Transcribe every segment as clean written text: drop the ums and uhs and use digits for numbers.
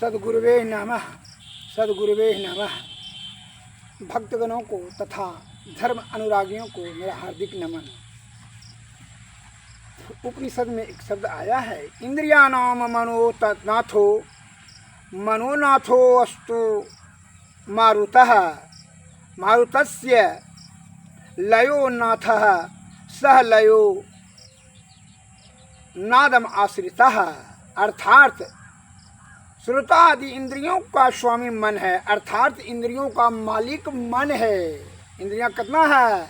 सद्गुरुवे नमः, सद्गुरुवे नमः। भक्तगणों को तथा धर्म अनुरागियों को मेरा हार्दिक नमन। उपनिषद में एक शब्द आया है, इंद्रियाणाम मनोनाथो मनोनाथो अस्तु मारुतः मारुतस्य लयो नाथः सह लयो नादम आश्रितः। अर्थात श्रोता आदि इंद्रियों का स्वामी मन है, अर्थात इंद्रियों का मालिक मन है। इंद्रियां कितना है?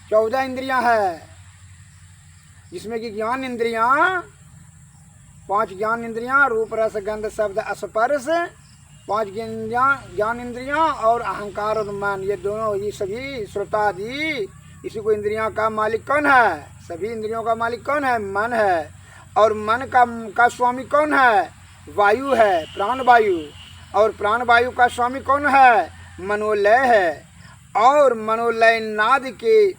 14 इंद्रियां है, जिसमें कि ज्ञान इंद्रियां 5 ज्ञान इंद्रियां, रूप रस गंध शब्द स्पर्श 5 ज्ञान इंद्रियां और अहंकार और मन, ये दोनों ये सभी श्रोता आदि इसी को इंद्रियों का मालिक कौन है? सभी इंद्रियों का मालिक कौन है? मन है। और मन का स्वामी कौन है? वायु है, प्राण वायु। और प्राण वायु का स्वामी कौन है? मनोलय है। और मनोलय नाद के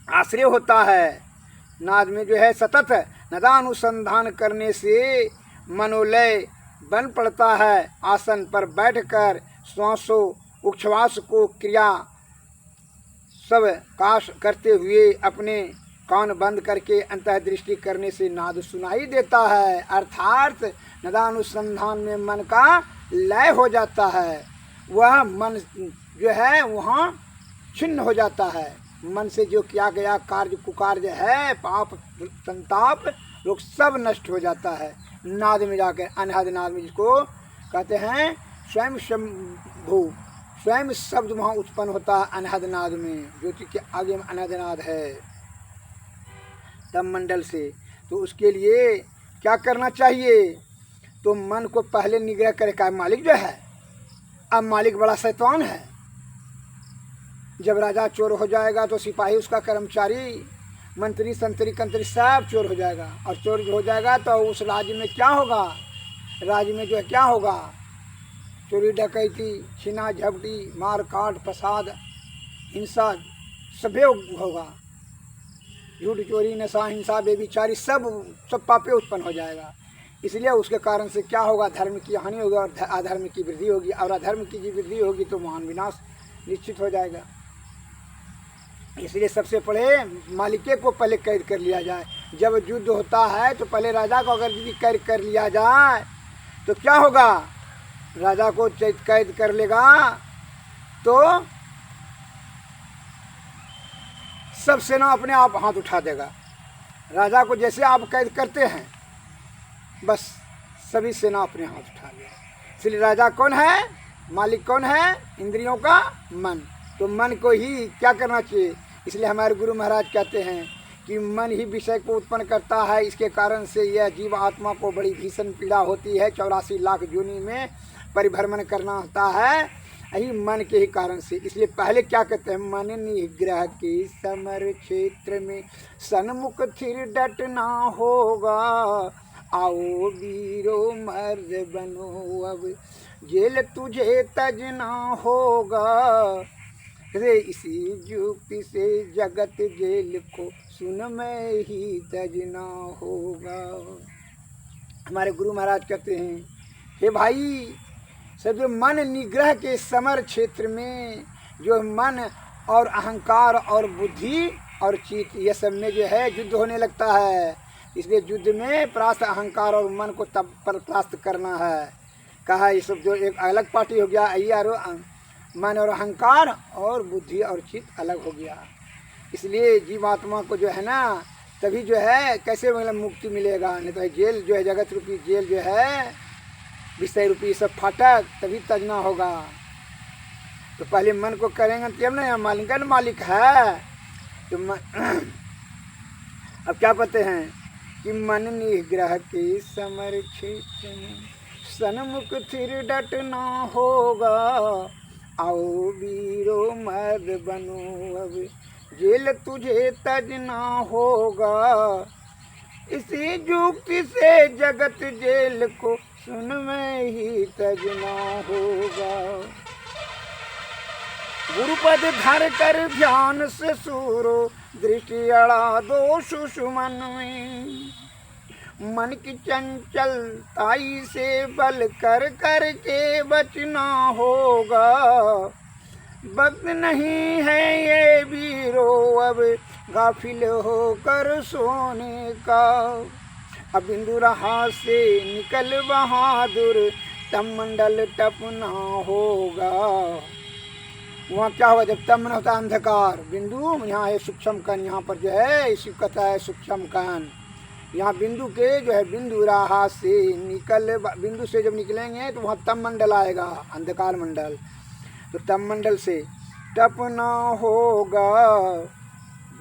आश्रय होता है। नाद में जो है सतत नदानुसंधान करने से मनोलय बन पड़ता है। आसन पर बैठकर श्वासों उच्छ्वास को क्रिया सब काश करते हुए अपने कान बंद करके अंतर्दृष्टि करने से नाद सुनाई देता है। अर्थात नदानुसंधान में मन का लय हो जाता है। वह मन जो है वहाँ छिन्न हो जाता है। मन से जो किया गया कार्य कुकार्य है, पाप संताप लोग सब नष्ट हो जाता है नाद में जाकर। अनहद नाद में जिसको कहते हैं स्वयं शंभु, स्वयं शब्द वहाँ उत्पन्न होता है अनहद नाद में, ज्योति के आगे में अनहद नाद है तब मंडल से। तो उसके लिए क्या करना चाहिए? तो मन को पहले निग्रह करेगा। मालिक जो है, अब मालिक बड़ा शैतान है। जब राजा चोर हो जाएगा तो सिपाही उसका कर्मचारी, मंत्री संतरी कंत्री सब चोर हो जाएगा। और चोर हो जाएगा तो उस राज्य में क्या होगा? राज्य में जो है क्या होगा? चोरी डकैती छीना झपटी मार काट फसाद हिंसा सभ्य होगा। झूठ चोरी नशा हिंसा बेविचारी सब पापे उत्पन्न हो जाएगा। इसलिए उसके कारण से क्या होगा? धर्म की हानि होगी और अधर्म की वृद्धि होगी। और अधर्म की वृद्धि होगी तो महान विनाश निश्चित हो जाएगा। इसलिए सबसे पहले मालिके को पहले कैद कर लिया जाए। जब युद्ध होता है तो पहले राजा को अगर यदि कैद कर लिया जाए तो क्या होगा? राजा को कैद कर लेगा तो सब सेना अपने आप हाथ उठा देगा। राजा को जैसे आप कैद करते हैं बस सभी सेना अपने हाथ उठा लेगा। इसलिए राजा कौन है? मालिक कौन है? इंद्रियों का मन। तो मन को ही क्या करना चाहिए? इसलिए हमारे गुरु महाराज कहते हैं कि मन ही विषय को उत्पन्न करता है। इसके कारण से यह जीव आत्मा को बड़ी भीषण पीड़ा होती है। 84 लाख योनि में परिभ्रमण करना होता है यही मन के ही कारण से। इसलिए पहले क्या कहते हैं? मन निग्रह के समर क्षेत्र में सन्मुख थिर डटना होगा। आओ वीरो मर्द बनो अब जेल तुझे तजना होगा। इसी युक्ति से जगत जेल को सुन में ही तजना होगा। हमारे गुरु महाराज कहते हैं, हे भाई सब जो मन निग्रह के समर क्षेत्र में जो मन और अहंकार और बुद्धि और चित्त ये सब में जो है युद्ध होने लगता है। इसलिए युद्ध में परास्त अहंकार और मन को तब पर परास्त करना है। कहा ये सब जो एक अलग पार्टी हो गया, ये मन और अहंकार और बुद्धि और चित्त अलग हो गया। इसलिए जीवात्मा को जो है ना तभी जो है कैसे मतलब मुक्ति मिलेगा। नहीं तो जेल जो है जगत रूपी जेल जो है विषय रूपी सब फाटक तभी तजना होगा। तो पहले मन को करेंगे तब ना मालिक है। तो अब क्या कहते हैं कि मन निग्रह के समर क्षेत्र में सन्मुख थिर डटना होगा। आओ वीरो मर्द बनो अब जेल तुझे तजना होगा। इसी युक्ति से जगत जेल को सुन में ही तजना होगा। गुरुपद धर कर ध्यान से सूरो दृष्टि अड़ा दो सुषुमन में। मन की चंचलताई से बल कर कर के बचना होगा। वक्त नहीं है ये वीरो अब गाफिल होकर सोने का। अब बिंदु रहा से निकल बहादुर तब मंडल टपना होगा। वहाँ क्या होगा जब तमन होता है अंधकार। बिंदु यहाँ है सूक्ष्म कण, यहाँ पर जो है इसी कहता है सूक्ष्म कण। यहाँ बिंदु के जो है बिंदु राहा से निकल, बिंदु से जब निकलेंगे तो वहाँ तम मंडल आएगा, अंधकार मंडल। तो तम मंडल से टपना होगा।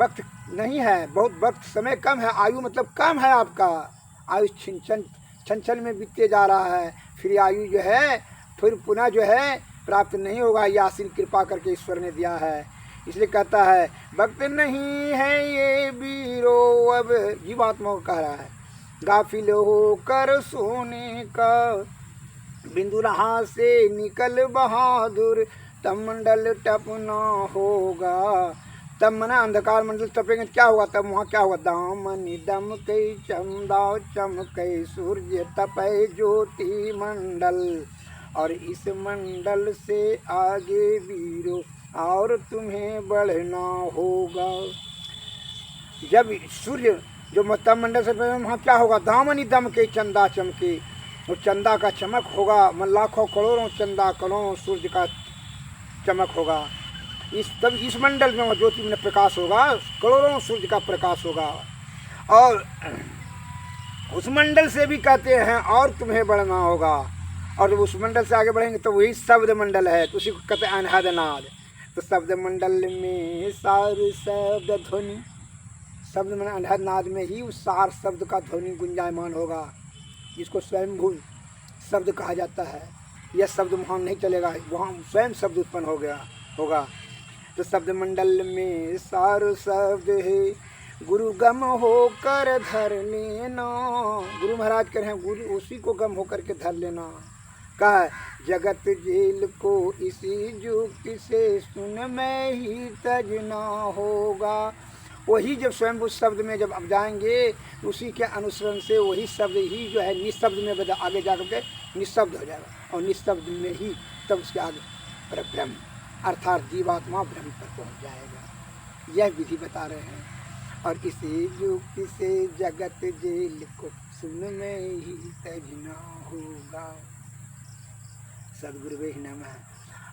वक्त नहीं है, बहुत वक्त, समय कम है, आयु मतलब कम है आपका। आयु छन छन में बीतते जा रहा है। फिर आयु जो है फिर पुनः जो है प्राप्त नहीं होगा। यह आशील कृपा करके ईश्वर ने दिया है। इसलिए कहता है वक्त नहीं है ये वीरो अब, जीवात्मा को कह रहा है, गाफिल होकर सोने का। बिंदु रहा से निकल बहादुर तब मंडल टपना होगा। तब मना अंधकार मंडल टपेंगे क्या होगा, तब वहाँ क्या होगा, दामनी दम कई चमदा चमकई सूर्य तपय ज्योति मंडल। और इस मंडल से आगे वीरो और तुम्हें बढ़ना होगा। जब सूर्य जो तब मंडल से वहाँ क्या होगा, दामनी दम के चंदा चमके, और चंदा का चमक होगा, लाखों करोड़ों चंदा करोड़ों सूर्य का चमक होगा। तब इस मंडल में ज्योति में प्रकाश होगा, करोड़ों सूर्य का प्रकाश होगा। और उस मंडल से भी कहते हैं और तुम्हें बढ़ना होगा। और जब उस मंडल से आगे बढ़ेंगे तो वही शब्द मंडल है, तो उसी को कहते हैं अनहद नाद। तो शब्द मंडल में सार शब्द ध्वनि, शब्द में अनहद नाद में ही उस सार शब्द का ध्वनि गुंजायमान होगा, जिसको स्वयंभू शब्द कहा जाता है। यह शब्द वहाँ नहीं चलेगा, वहाँ स्वयं शब्द उत्पन्न हो गया होगा। तो शब्द मंडल में सार शब्द है, गुरु गम होकर धर लेना। गुरु महाराज कह रहे हैं गुरु उसी को गम होकर के धर लेना। कहा जगत जेल को इसी युक्ति से सुन में ही तजना होगा। वही जब स्वयं शब्द में जब अब जाएंगे उसी के अनुसरण से वही शब्द ही जो है निशब्द में आगे जाकर के निशब्द हो जाएगा, और निशब्द में ही तब उसके आगे परब्रह्म अर्थात जीवात्मा ब्रह्म पर पहुंच जाएगा। यह विधि बता रहे हैं। और इसी युक्ति से जगत जेल को सुन में ही तजना होगा। सदगुरु नमः।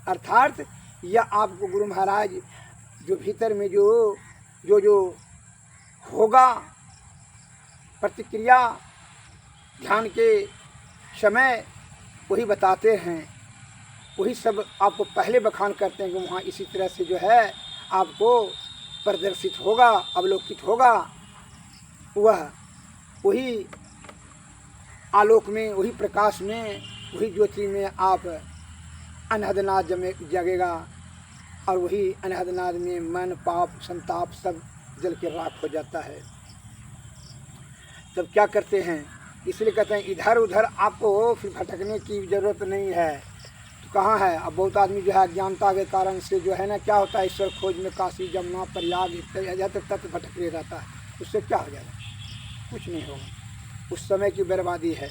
अर्थात यह आपको गुरु महाराज जो भीतर में जो जो जो होगा प्रतिक्रिया ध्यान के समय वही बताते हैं, वही सब आपको पहले बखान करते हैं कि वहाँ इसी तरह से जो है आपको प्रदर्शित होगा, अवलोकित होगा। वही आलोक में, वही प्रकाश में, वही ज्योति में आप अनहदनाद जगेगा। और वही अनहदनाद में मन पाप संताप सब जल के राख हो जाता है। तब क्या करते हैं, इसलिए कहते हैं इधर उधर आपको फिर भटकने की ज़रूरत नहीं है। तो कहाँ है, अब बहुत आदमी जो है अज्ञानता के कारण से जो है ना क्या होता है, ईश्वर खोज में काशी जमुना प्रयाग तक भटकते रहता है। उससे क्या हो जाएगा, कुछ नहीं होगा, उस समय की बर्बादी है।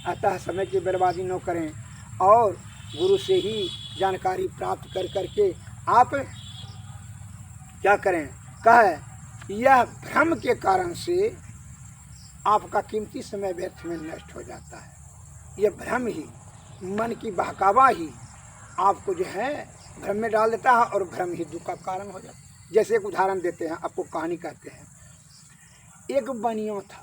अतः समय की बर्बादी न करें और गुरु से ही जानकारी प्राप्त कर करके आप क्या करें। कहे यह भ्रम के कारण से आपका कीमती समय व्यर्थ में नष्ट हो जाता है। यह भ्रम ही, मन की बहकावा ही आपको जो है भ्रम में डाल देता है और भ्रम ही दुख का कारण हो जाता है। जैसे एक उदाहरण देते हैं, आपको कहानी कहते हैं। एक बनिया था,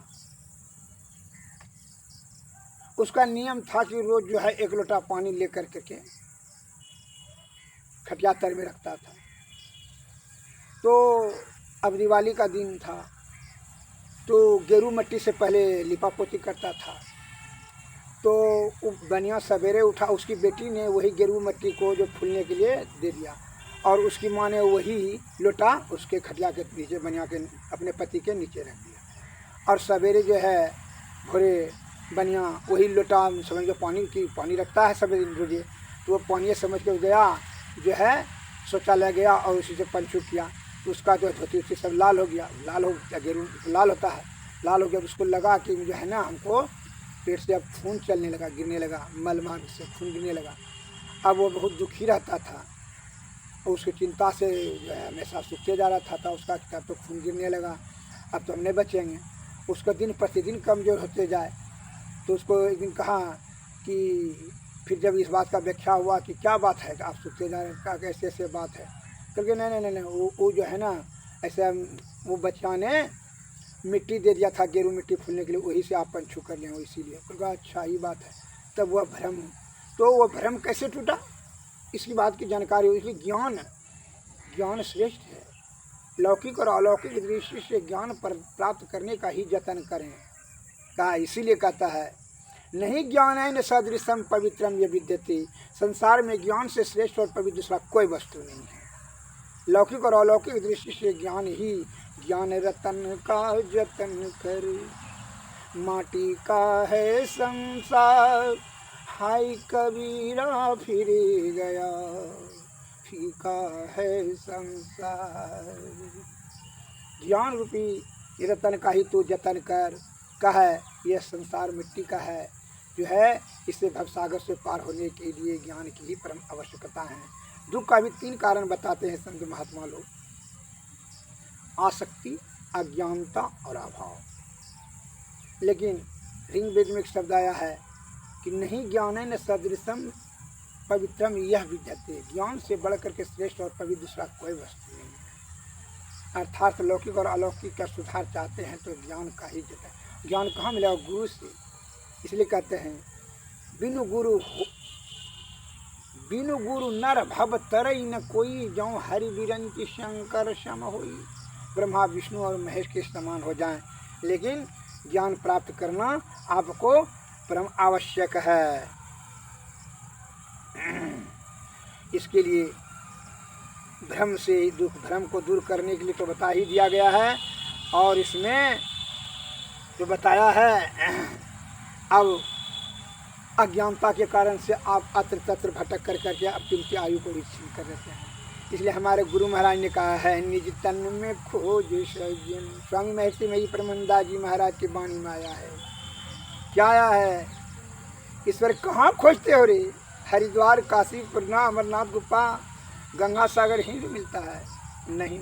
उसका नियम था कि रोज जो है 1 लोटा पानी लेकर के खटिया तर में रखता था। तो अब दिवाली का दिन था, तो गेरू मिट्टी से पहले लिपा पोती करता था। तो बनिया सवेरे उठा, उसकी बेटी ने वही गेरू मिट्टी को जो फूलने के लिए दे दिया, और उसकी माँ ने वही लोटा उसके खटिया के नीचे, बनिया के अपने पति के नीचे रख दिया। और सवेरे जो है भोरे बनिया वही लोटा समझ के पानी रखता है सवेरे रोजे, तो वो पानी समझ के गया, जो है शौचालय गया और उसी से पंचू किया, तो उसका जो धोती उससे सब लाल हो गया। लाल हो गेरू लाल होता है, लाल हो गया। उसको लगा कि जो है ना हमको पेट से अब खून चलने लगा, गिरने लगा, मल मार्ग से खून गिरने लगा। अब वो बहुत दुखी रहता था और उसकी चिंता से जो है हमेशा सूखते जा रहा था उसका, तब तो खून गिरने लगा, अब तो हम नहीं बचेंगे। उसका दिन प्रतिदिन कमज़ोर होते जाए। तो उसको एक दिन कहा कि फिर जब इस बात का व्याख्या हुआ कि क्या बात है कि आप सूखते जा रहे हैं, क्या कैसे ऐसे बात है, क्योंकि नहीं वो जो है ना ऐसा वो बच्चा ने मिट्टी दे दिया था, गेरू मिट्टी फूलने के लिए, वही से आप पंछू कर लें इसीलिए। कहा अच्छा ही बात है। तब वह भ्रम, तो वह भ्रम कैसे टूटा इसकी बात की जानकारी हुई। इसलिए ज्ञान श्रेष्ठ है। लौकिक और अलौकिक दृष्टि से ज्ञान प्राप्त करने का ही जतन करें। कहा इसीलिए कहता है नहीं ज्ञान सदृशम पवित्रम ये विद्यते, संसार में ज्ञान से श्रेष्ठ और पवित्र दूसरा कोई वस्तु नहीं है। लौकिक और अलौकिक दृष्टि से ज्ञान ही ज्ञान रतन का जतन कर, माटी का है संसार, हाय कबीरा फिर गया, फीका है संसार। ज्ञान रूपी रतन का ही तू जतन कर। कहा यह संसार मिट्टी का है, जो है इसे भवसागर से पार होने के लिए ज्ञान की ही परम आवश्यकता है। दुख का भी 3 कारण बताते हैं संत महात्मा लोग, आसक्ति, अज्ञानता और अभाव। लेकिन ऋग्वेद में एक शब्द आया है कि नहीं ज्ञान सदृशम पवित्रम यह विद्यते, ज्ञान से बढ़कर के श्रेष्ठ और पवित्र दूसरा कोई वस्तु नहीं है। अर्थात लौकिक और अलौकिक का सुधार चाहते हैं तो ज्ञान का ही जतन। ज्ञान कहाँ मिलेगा? गुरु से। इसलिए कहते हैं बिनु गुरु नर भव तरई न कोई, जौ हरि बिरंची शंकर सम होई। ब्रह्मा विष्णु और महेश के समान हो जाएं, लेकिन ज्ञान प्राप्त करना आपको परम आवश्यक है। इसके लिए भ्रम को दूर करने के लिए तो बता ही दिया गया है। और इसमें जो बताया है अब अज्ञानता के कारण से आप अत्र तत्र भटक कर करके अपनी की आयु को भी छीन कर देते हैं। इसलिए हमारे गुरु महाराज ने कहा है निज तन में खोज सज्जन। स्वामी महर्षि मही परमानंद जी महाराज की वाणी में आया है। क्या आया है? ईश्वर कहाँ खोजते हो रे? हरिद्वार, काशी, पूर्णा, अमरनाथ गुफा, गंगा सागर ही मिलता है? नहीं।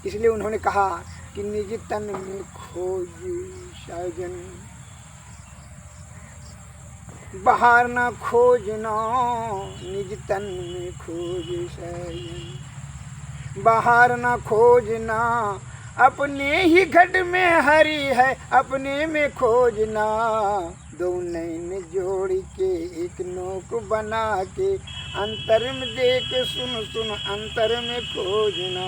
इसलिए उन्होंने कहा कि निज तन में खोज सज्जन, बाहर न खोजना, निज तन में खोज सज्जन। बाहर न खोजना, अपने ही घट में हरि है, अपने में खोजना। दो नैन जोड़ के एक नोक बना के, अंतर में देख सुन अंतर में खोजना।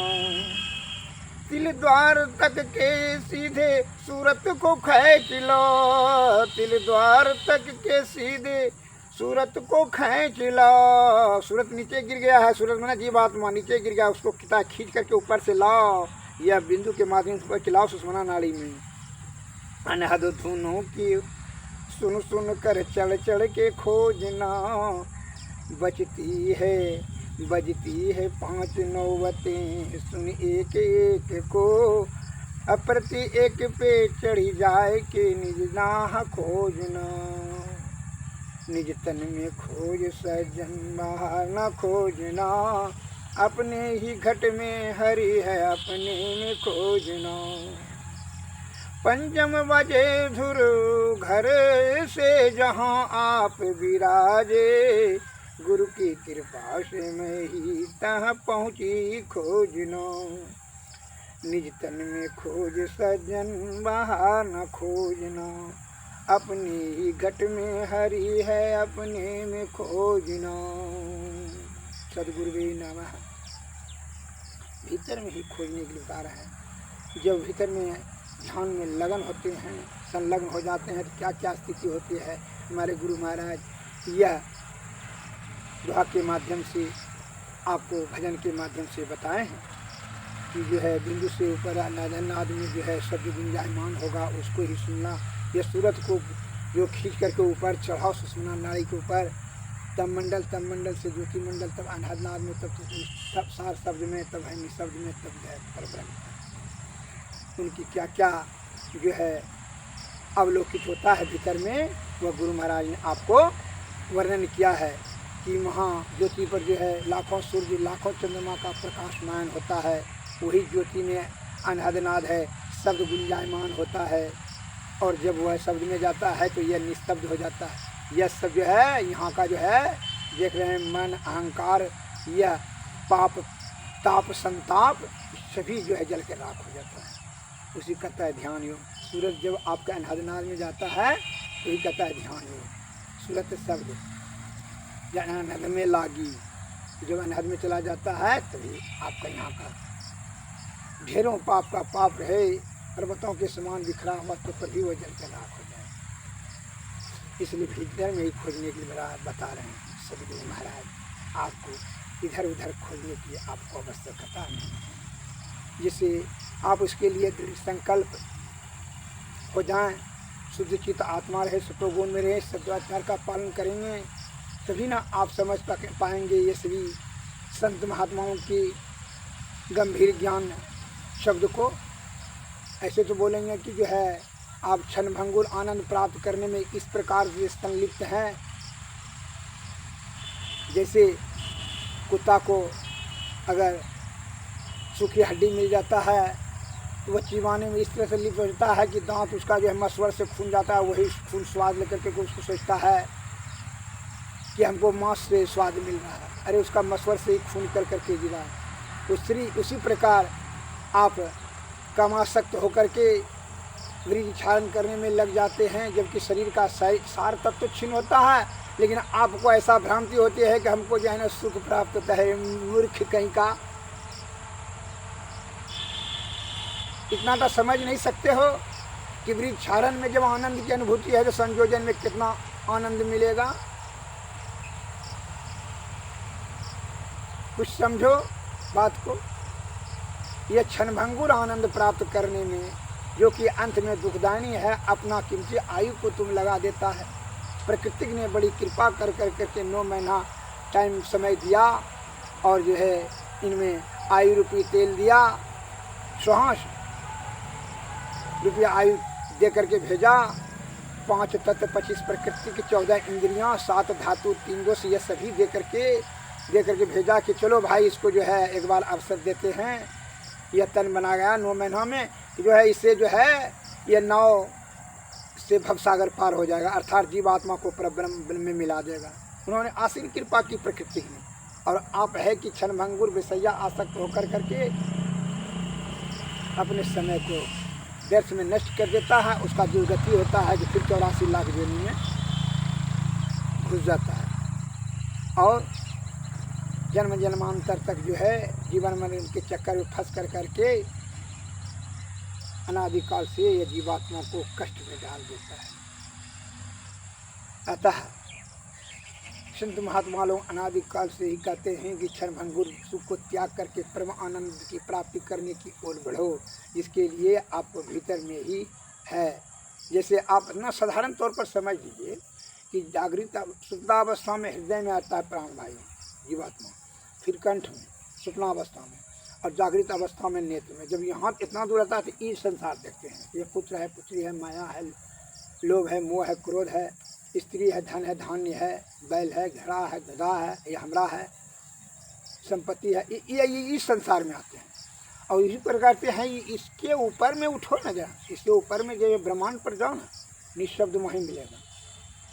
तिल द्वार तक के सीधे सूरत को खींच लो, तिल द्वार तक के सीधे सूरत को खींच लो। सूरत नीचे गिर गया है, सूरत माना जीवात्मा नीचे गिर गया, उसको किता खींच करके ऊपर से लाओ, या बिंदु के माध्यम से खिलाओ सुषमना नाड़ी में। अनहद धुनों की सुन कर चढ़ के खोजना। बजती है 5 नौबतें, सुन एक एक को, अप्रति एक पे चढ़ी जाए के निज नाह खोजना। निज तन में खोज सज्जन, बाहर न खोजना। अपने ही घट में हरि है, अपने में खोजना। पंचम बजे धुर घर से जहाँ आप विराजे, गुरु की कृपा से मैं ही तहाँ पहुँची खोजना। निज तन में खोज सज्जन, बाहर न खोजना। अपने ही घट में हरि है, अपने में खोजना। सद्गुरुवे नमः। भीतर में ही खोजने के लिए बता रहे हैं। जब भीतर में ध्यान में लगन होते हैं, संलग्न हो जाते हैं, तो क्या क्या स्थिति होती है। हमारे गुरु महाराज यह दुआ के माध्यम से आपको भजन के माध्यम से बताए हैं कि जो है बिंदु से ऊपर नाद में जो है शब्द गुंजायमान होगा, उसको ही सुनना। यह सूरत को जो खींच करके ऊपर चढ़ाओ सुषमना नाड़ी के ऊपर, तब मंडल से ज्योति मंडल, तब अनादनाद में, तब सार शब्द में, तब है निशब्द में, तब है परब्रह्म। उनकी क्या क्या जो है अवलोकित होता है भीतर में, वह गुरु महाराज ने आपको वर्णन किया है कि वहाँ ज्योति पर जो है लाखों सूर्य लाखों चंद्रमा का प्रकाशमान होता है, वही ज्योति में अनहदनाद है, शब्द गुंजायमान होता है, और जब वह शब्द में जाता है तो यह निस्तब्ध हो जाता है। यह सब जो है यहाँ का जो है देख रहे हैं, मन अहंकार यह पाप ताप संताप सभी जो है जल के राख हो जाता है। उसी कहता है ध्यान योग। सूरज जब आपका अनहदनाद में जाता है तो ही कहता है ध्यान योग। सूरत शब्द अनहद में लागी, जब अनहद में चला जाता है तभी आपका यहाँ का ढेरों पाप का पाप रहे पर्वतों के समान बिखरा हुआ तो पर भी वह जल के राख हो जाए। इसलिए भीतर में ही खोजने के लिए बता रहे हैं सदगुरु महाराज, आपको इधर उधर खोजने की आपको आवश्यकता नहीं, जिससे आप उसके लिए दृढ़ संकल्प हो जाएं, शुद्ध चित्त आत्मा रहे, सतोगुण में रहे, सदाचार का पालन करेंगे, तभी ना आप समझ पाएंगे ये सभी संत महात्माओं की गंभीर ज्ञान शब्द को। ऐसे तो बोलेंगे कि जो है आप क्षणभंगुर आनंद प्राप्त करने में इस प्रकार से संलिप्त हैं, जैसे कुत्ता को अगर सूखी हड्डी मिल जाता है तो वह चिबाने में इस तरह से लिप्त होता है कि दांत उसका जो है मसवर से खून जाता है, वही खून स्वाद लेकर के उसको सोचता है कि हमको मांस से स्वाद मिल रहा है, अरे उसका मसवर से ही खून कर करके गिरा। उसी प्रकार आप कामासक्त होकर के वृक्ष क्षारण करने में लग जाते हैं, जबकि शरीर का सार तत्व तो छीन होता है, लेकिन आपको ऐसा भ्रांति होती है कि हमको जो है ना सुख प्राप्त होता है। मूर्ख कहीं का, इतना तो समझ नहीं सकते हो कि वृक्ष क्षारण में जब आनंद की अनुभूति है तो संयोजन में कितना आनंद मिलेगा। कुछ समझो बात को। यह क्षणभंगुर आनंद प्राप्त करने में जो कि अंत में दुखदायी है, अपना कीमती आयु को तुम लगा देता है। प्रकृति ने बड़ी कृपा कर करके 9 महीना टाइम समय दिया और जो है इनमें आयु रूपी तेल दिया, 64 रुपया आयु दे करके भेजा। 5 तत्व 25 प्रकृति की 14 इंद्रियां 7 धातु 3 दोष ये सभी दे करके भेजा कि चलो भाई इसको जो है एक बार अवसर देते हैं। यह तन बना गया 9 महीनों में, जो है इससे जो है यह नाव से भवसागर पार हो जाएगा, अर्थात जीवात्मा को परब्रह्म में मिला देगा। उन्होंने आसीन कृपा की प्रकृति में, और आप है कि क्षणभंगुर विषया आसक्त होकर करके अपने समय को व्यर्थ में नष्ट कर देता है। उसका दुर्गति होता है कि फिर 84 लाख जोनी में घुस जाता है और जन्म जन्मांतर तक जो है जीवन मरण के चक्कर में फंस करके अनादिकाल से यह जीवात्मा को कष्ट में डाल देता है। अतः संत महात्मा लोग अनादिकाल से ही कहते हैं कि क्षणभंगुर सुख को त्याग करके परम आनंद की प्राप्ति करने की ओर बढ़ो, जिसके लिए आपको भीतर में ही है। जैसे आप ना साधारण तौर पर समझ लीजिए कि जागृत सुप्तावस्था में हृदय में आता है प्राण वायु जीवात्मा, फिर कंठ में स्वप्नावस्था में, और जागृत अवस्था में नेत्र में। जब यहाँ इतना दूर आता है तो ये संसार देखते हैं, ये पुत्र है, पुत्री है, माया है, लोभ है, मोह है, क्रोध है, स्त्री है, धन है, धान्य है, बैल है, घड़ा है, गधा है, ये हमरा है, संपत्ति है, ये इस संसार में आते हैं। और इसी प्रकार से हैं, इसके ऊपर में उठो ना जरा, इसके ऊपर में जो ब्रह्मांड पर जाओ ना, निःशब्द वहीं मिलेगा।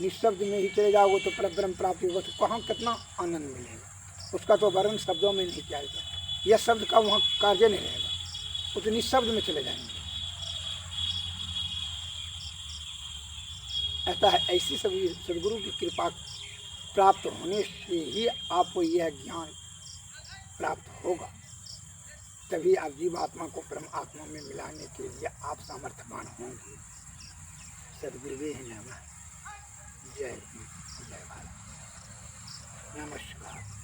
निःशब्द में ही चले जाओगे तो परब्रह्म प्राप्ति होगा, तो कहाँ कितना आनंद मिलेगा, उसका तो वर्णन शब्दों में नहीं किया जाता। यह शब्द का वहाँ कार्य नहीं रहेगा, वो तो निःशब्द में चले जाएंगे। ऐसा है, ऐसी सभी सदगुरु की कृपा प्राप्त होने से ही आपको यह ज्ञान प्राप्त होगा, तभी आप जीवात्मा को परम आत्मा में मिलाने के लिए आप सामर्थ्यवान होंगे। सदगुरुवे नमः। जय भारत। नमस्कार।